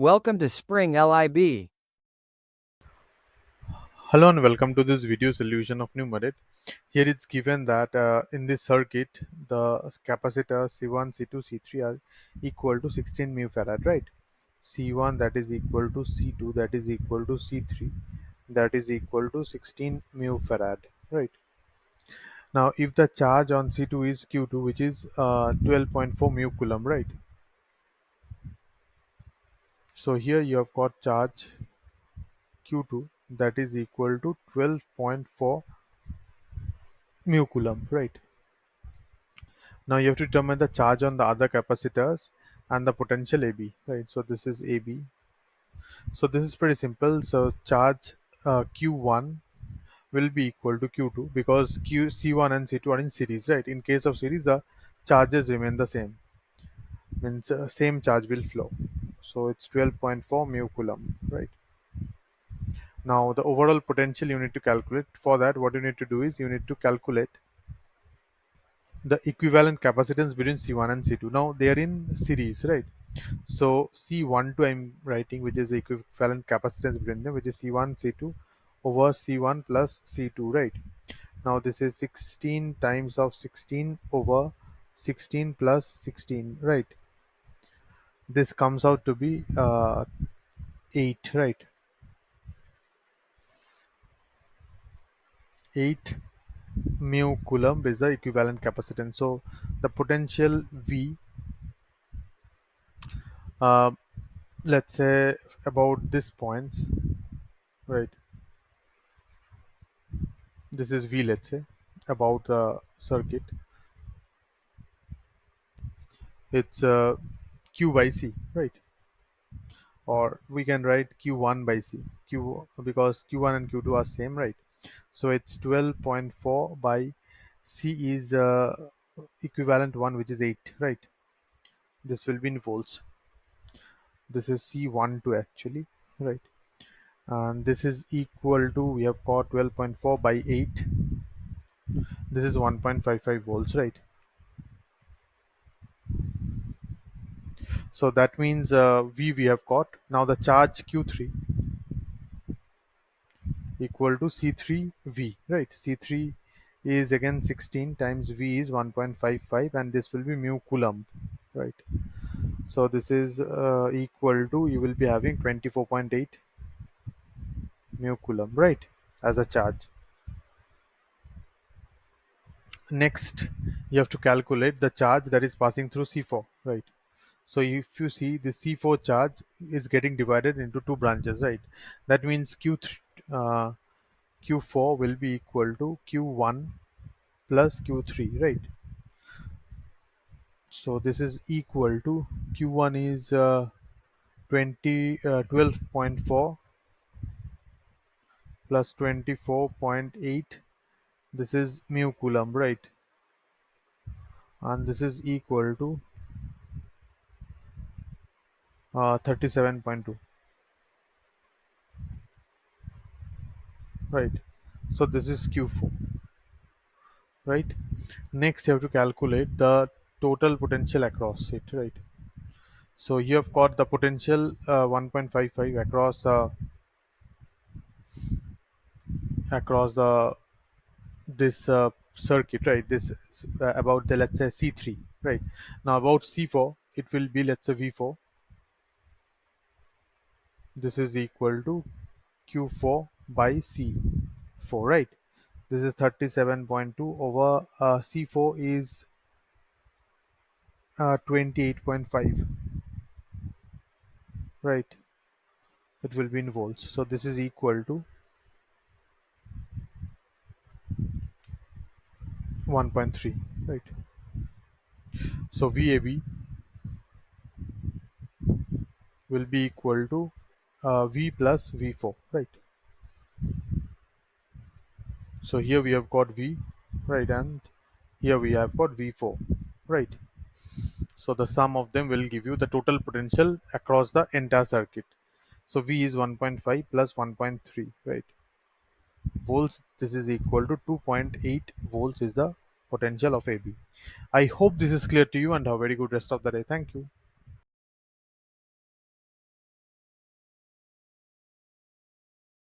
Welcome to Spring LIB. Hello and welcome to this video solution of numeric. Here it's given that in this circuit the capacitors C1, C2, C3 are equal to 16 mu farad, right? C1 that is equal to C2 that is equal to C3 that is equal to 16 mu farad, right? Now if the charge on C2 is Q2, which is 12.4 mu coulomb, right? So here you have got charge Q2 that is equal to 12.4 mu coulomb, right? Now you have to determine the charge on the other capacitors and the potential AB, right? So this is AB. So this is pretty simple. So charge Q1 will be equal to Q2 because C1 and C2 are in series, right? In case of series, the charges remain the same. Means same charge will flow. So it's 12.4 mu coulomb, right? Now the overall potential you need to calculate. For that, what you need to do is you need to calculate the equivalent capacitance between C1 and C2. Now they are in series, right? So C12 I'm writing, which is the equivalent capacitance between them, which is C1 C2 over C1 plus C2, right? Now this is 16 times of 16 over 16 plus 16, right? This comes out to be 8, right? 8 mu coulomb is the equivalent capacitance. So the potential V, uh, let's say about this points, right? This is V, let's say, about the circuit. It's Q by C, right? Or we can write Q1 by C, Q, because Q1 and Q2 are same, right? So it's 12.4 by C is equivalent one, which is 8, right? This will be in volts. This is C12 actually, right? And this is equal to, we have got 12.4 by 8. This is 1.55 volts, right? So that means V we have got. Now the charge Q3 equal to C3V, right? C3 is again 16 times V is 1.55, and this will be mu coulomb, right? So this is equal to, you will be having 24.8 mu coulomb, right, as a charge. Next, you have to calculate the charge that is passing through C4, right? So if you see the C4 charge is getting divided into two branches, right? That means Q4 will be equal to Q1 plus Q3, right? So this is equal to Q1 is 12.4 plus 24.8. This is mu coulomb, right? And this is equal to 37.2, right? So this is Q4, right? Next, you have to calculate the total potential across it, right? So you have got the potential 1.55 across the this circuit, right? This about the, let's say, C3, right? Now about C4, it will be, let's say, V4. This is equal to Q4 by C4, right? This is 37.2 over C4 is 28.5, right? It will be in volts. So this is equal to 1.3, right? So VAB will be equal to V plus V4, right? So here we have got V, right? And here we have got V4, right? So the sum of them will give you the total potential across the entire circuit. So V is 1.5 plus 1.3, right? Volts. This is equal to 2.8 volts is the potential of AB. I hope this is clear to you, and have a very good rest of the day. Thank you.